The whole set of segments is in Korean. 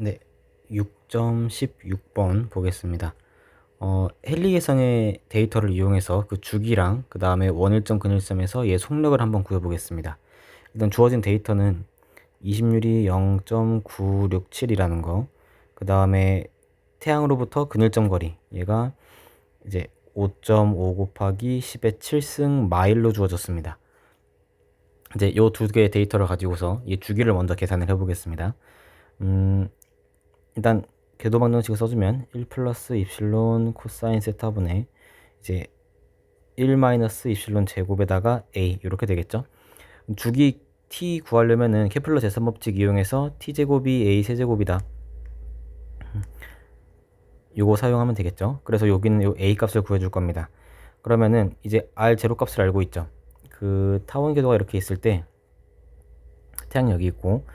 네, 6.16번 보겠습니다. 헨리 계상의 데이터를 이용해서 그 주기랑 그 다음에 원일점 근일점에서 얘 속력을 한번 구해보겠습니다. 일단 주어진 데이터는 20유리 0.967이라는 거, 그 다음에 태양으로부터 근일점 거리, 얘가 이제 5.5 곱하기 10의 7승 마일로 주어졌습니다. 이제 요 두 개의 데이터를 가지고서 이 주기를 먼저 계산을 해보겠습니다. 일단 궤도 방정식을 써주면 1 플러스 입실론 코사인 세타분의 이제 1 마이너스 입실론 제곱에다가 a 이렇게 되겠죠. 주기 t 구하려면은 케플러 제3법칙 이용해서 t 제곱이 a 세제곱이다. 요거 사용하면 되겠죠. 그래서 여기는 요 a 값을 구해줄 겁니다. 그러면은 이제 r 제로 값을 알고 있죠. 그 타원 궤도가 이렇게 있을 때 태양 여기 있고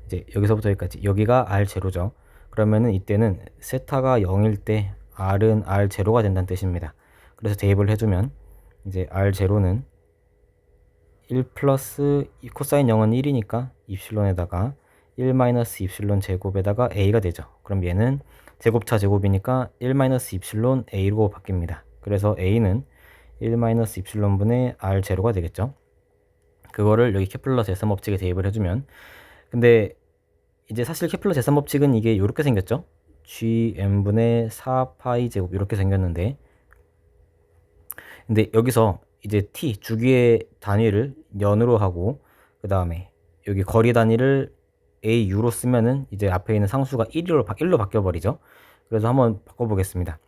이제 여기서부터 여기까지 여기가 r 제로죠. 그러면은 이때는 세타가 0일 때 r은 r 제로가 된다는 뜻입니다. 그래서 대입을 해주면 이제 r 제로는 1 플러스 코사인 0은 1이니까 입실론에다가 1 마이너스 입실론 제곱에다가 a가 되죠. 그럼 얘는 제곱차 제곱이니까 1 마이너스 입실론 a로 바뀝니다. 그래서 a는 1 마이너스 입실론 분의 r 제로가 되겠죠. 그거를 여기 케플러 제3법칙에 대입을 해주면, 근데 이제 사실 케플러 제3법칙은 이게 이렇게 생겼죠. gm분의 4파이 제곱 이렇게 생겼는데, 근데 여기서 이제 t 주기의 단위를 년으로 하고 그 다음에 여기 거리 단위를 au로 쓰면은 이제 앞에 있는 상수가 1로 바뀌어 버리죠. 그래서 한번 바꿔보겠습니다.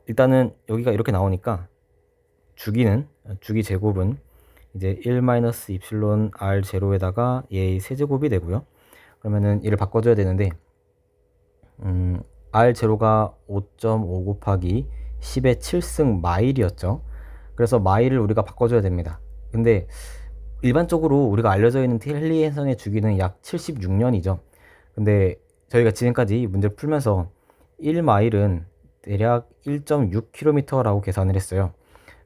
일단은 여기가 이렇게 나오니까 주기 제곱은 이제 1 마이너스 입실론 r 제로에다가 얘의 세제곱이 되고요. 그러면은 얘를 바꿔줘야 되는데 r 제로가 5.5 곱하기 10의 7승 마일이었죠. 그래서 마일을 우리가 바꿔줘야 됩니다. 근데 일반적으로 우리가 알려져 있는 헨리 해상의 주기는 약 76년이죠. 근데 저희가 지금까지 문제를 풀면서 1마일은 대략 1.6km라고 계산을 했어요.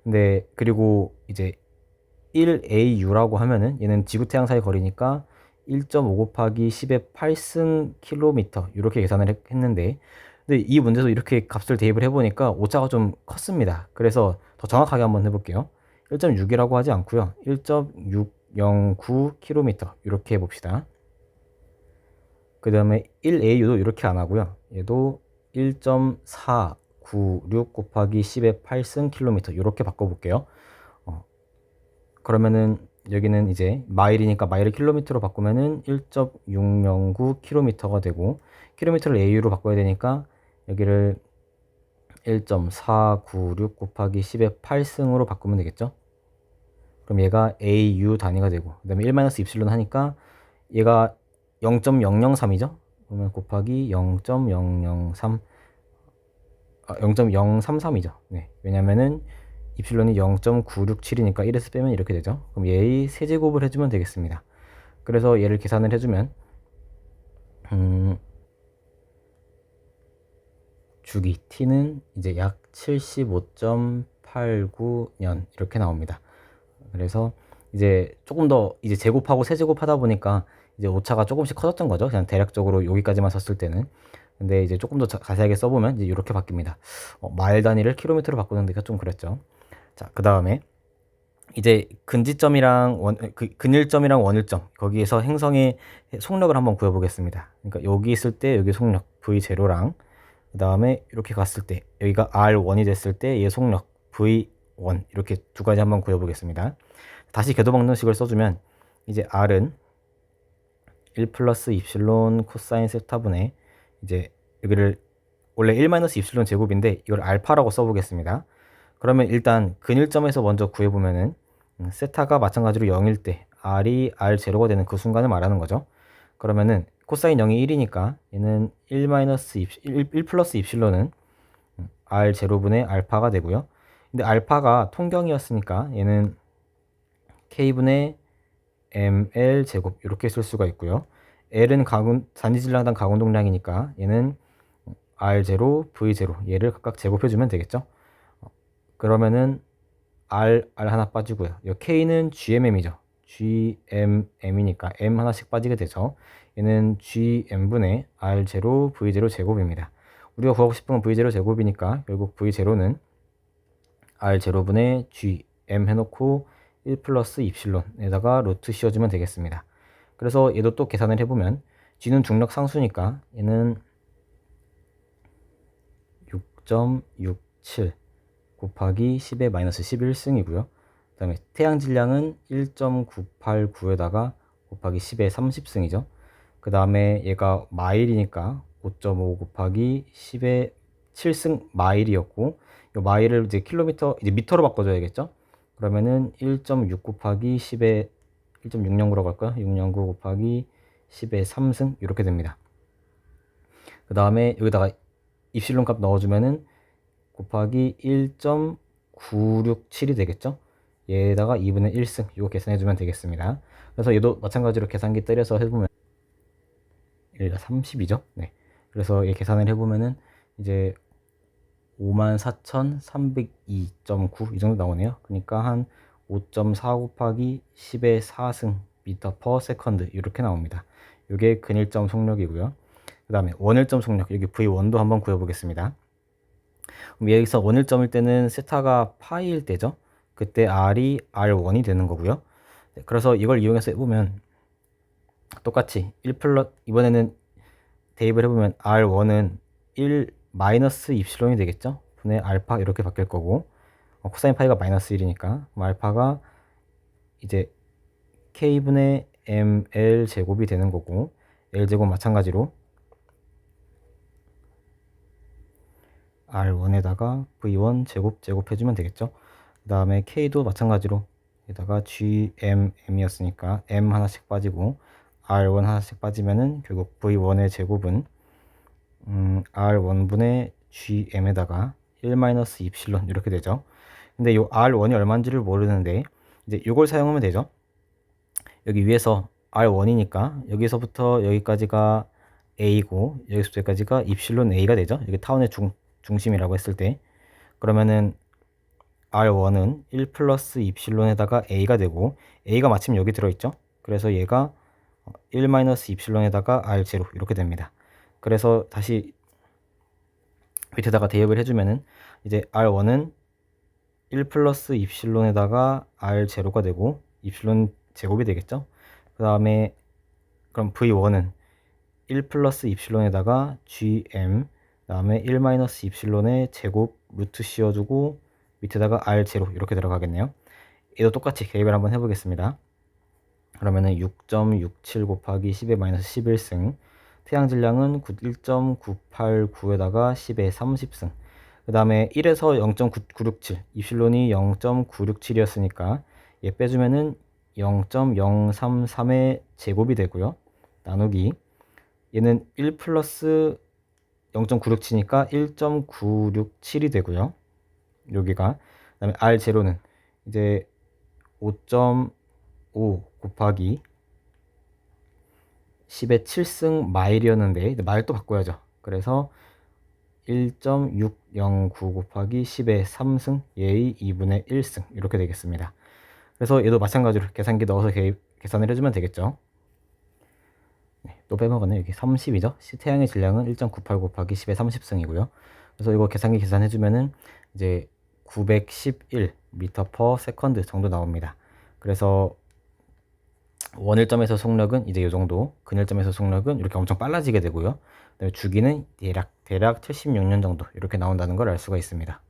근데 그리고 이제 1AU라고 하면은 얘는 지구 태양 사이 거리니까 1.5 곱하기 10의 8승 킬로미터 이렇게 계산을 했는데, 근데 이 문제도 이렇게 값을 대입을 해보니까 오차가 좀 컸습니다. 그래서 더 정확하게 한번 해볼게요. 1.6이라고 하지 않고요. 1.609km 이렇게 해봅시다. 그 다음에 1AU도 이렇게 안 하고요. 얘도 1.496 곱하기 10의 8승 킬로미터 이렇게 바꿔볼게요. 그러면은 여기는 이제 마일이니까 마일을 킬로미터로 바꾸면은 1.609km가 되고, 킬로미터를 AU로 바꿔야 되니까 여기를 1.496 곱하기 10의 8승으로 바꾸면 되겠죠. 그럼 얘가 AU 단위가 되고, 그 다음에 1 입실론 하니까 얘가 0.003이죠. 그러면 곱하기 0.003, 0.033이죠. 네. 왜냐면은 입실론이 0.967이니까 1에서 빼면 이렇게 되죠. 그럼 얘의 세제곱을 해주면 되겠습니다. 그래서 얘를 계산을 해주면 주기 t는 이제 약 75.89년 이렇게 나옵니다. 그래서 이제 조금 더 이제 제곱하고 세제곱 하다 보니까 이제 오차가 조금씩 커졌던 거죠. 그냥 대략적으로 여기까지만 썼을 때는. 근데 이제 조금 더 자세하게 써보면 이제 이렇게 바뀝니다. 마일 단위를 킬로미터로 바꾸는 데가 좀 그랬죠. 자, 그 다음에 이제 근일점이랑 원일점 거기에서 행성의 속력을 한번 구해보겠습니다. 그러니까 여기 있을 때 여기 속력 V0랑 그 다음에 이렇게 갔을 때 여기가 R1이 됐을 때 얘 속력 V1 이렇게 두 가지 한번 구해보겠습니다. 다시 궤도 방정식을 써주면 이제 R은 1 플러스 입실론 코사인 세타분의 이제 여기를 원래 1 마이너스 입실론 제곱인데 이걸 알파라고 써보겠습니다. 그러면 일단 근일점에서 먼저 구해보면은 세타가 마찬가지로 0일 때 r이 r0가 되는 그 순간을 말하는 거죠. 그러면은 코사인 0이 1이니까 얘는 1 플러스 입실론은 r0분의 알파가 되고요. 근데 알파가 통경이었으니까 얘는 k분의 ml 제곱 이렇게 쓸 수가 있고요. l은 단지질량당 가운동량이니까 얘는 r0, v0 얘를 각각 제곱해주면 되겠죠. 그러면은 R 하나 빠지고요. 이 K는 GMM이죠. GMM이니까 M 하나씩 빠지게 되죠. 얘는 GM분의 R0 V0 제곱입니다. 우리가 구하고 싶은 건 V0 제곱이니까 결국 V0는 R0분의 GM 해놓고 1 플러스 입실론에다가 루트 씌워주면 되겠습니다. 그래서 얘도 또 계산을 해보면 G는 중력 상수니까 얘는 6.67 곱하기 10의 마이너스 11승이고요. 그 다음에 태양 질량은 1.989에다가 곱하기 10의 30승이죠. 그 다음에 얘가 마일이니까 5.5 곱하기 10의 7승 마일이었고, 이 마일을 이제 킬로미터, 이제 미터로 바꿔줘야겠죠? 그러면은 1.6 곱하기 10의 1.609라고 할까요? 609 곱하기 10의 3승 이렇게 됩니다. 그 다음에 여기다가 입실론 값 넣어주면은 곱하기 1.967이 되겠죠? 얘에다가 2분의 1승 이거 계산해주면 되겠습니다. 그래서 얘도 마찬가지로 계산기 때려서 해보면 얘가 30이죠? 네. 그래서 얘 계산을 해보면은 이제 54,302.9 이 정도 나오네요. 그러니까 한 5.4 곱하기 10의 4승 미터 퍼 세컨드 이렇게 나옵니다. 이게 근일점 속력이고요. 그 다음에 원일점 속력, 여기 V1도 한번 구해보겠습니다. 그럼 여기서 원일점일 때는 세타가 파이일 때죠. 그때 R이 R1이 되는 거고요. 네, 그래서 이걸 이용해서 해보면 똑같이 1 플러스, 이번에는 대입을 해보면 R1은 1 마이너스 입실론이 되겠죠. 분의 알파 이렇게 바뀔 거고, 코사인 파이가 마이너스 1이니까 알파가 이제 K분의 ML 제곱이 되는 거고, L 제곱 마찬가지로 R1에다가 V1 제곱해주면 되겠죠. 그 다음에 K도 마찬가지로 여기다가 GMM이었으니까 M 하나씩 빠지고 R1 하나씩 빠지면은 결국 V1의 제곱은 R1분의 GM에다가 1 입실론 이렇게 되죠. 근데 이 R1이 얼마인지를 모르는데 이제 이걸 사용하면 되죠. 여기 위에서 R1이니까 여기서부터 여기까지가 A고 여기서부터 여기까지가 입실론 A가 되죠. 여기 타원의 중심이라고 했을 때, 그러면은 R1은 1 플러스 입실론에다가 A가 되고, A가 마침 여기 들어있죠. 그래서 얘가 1 마이너스 입실론에다가 R0 이렇게 됩니다. 그래서 다시 밑에다가 대입을 해주면은 이제 R1은 1 플러스 입실론에다가 R0가 되고 입실론 제곱이 되겠죠. 그 다음에 그럼 V1은 1 플러스 입실론에다가 GM, 그 다음에 1 마이너스 입실론의 제곱 루트 씌워주고 밑에다가 R0 이렇게 들어가겠네요. 얘도 똑같이 대입을 한번 해보겠습니다. 그러면은 6.67 곱하기 10의 마이너스 11승, 태양 질량은 1.989에다가 10의 30승, 그 다음에 1에서 0.967, 입실론이 0.967이었으니까 얘 빼주면은 0.033의 제곱이 되고요. 나누기 얘는 1 플러스 0.967이니까 1.967이 되고요. 여기가 그 다음에 R0는 이제 5.5 곱하기 10의 7승 마일이었는데 마일 또 바꿔야죠. 그래서 1.609 곱하기 10의 3승 얘의 2분의 1승 이렇게 되겠습니다. 그래서 얘도 마찬가지로 계산기 넣어서 계산을 해주면 되겠죠. 네, 또 빼먹었네. 여기 30이죠. 태양의 질량은 1.98 곱하기 10의 30승이고요. 그래서 이거 계산기 계산해주면은 이제 911 미터 퍼 세컨드 정도 나옵니다. 그래서 원일점에서 속력은 이제 이 정도, 근일점에서 속력은 이렇게 엄청 빨라지게 되고요. 그다음에 주기는 대략 76년 정도 이렇게 나온다는 걸 알 수가 있습니다.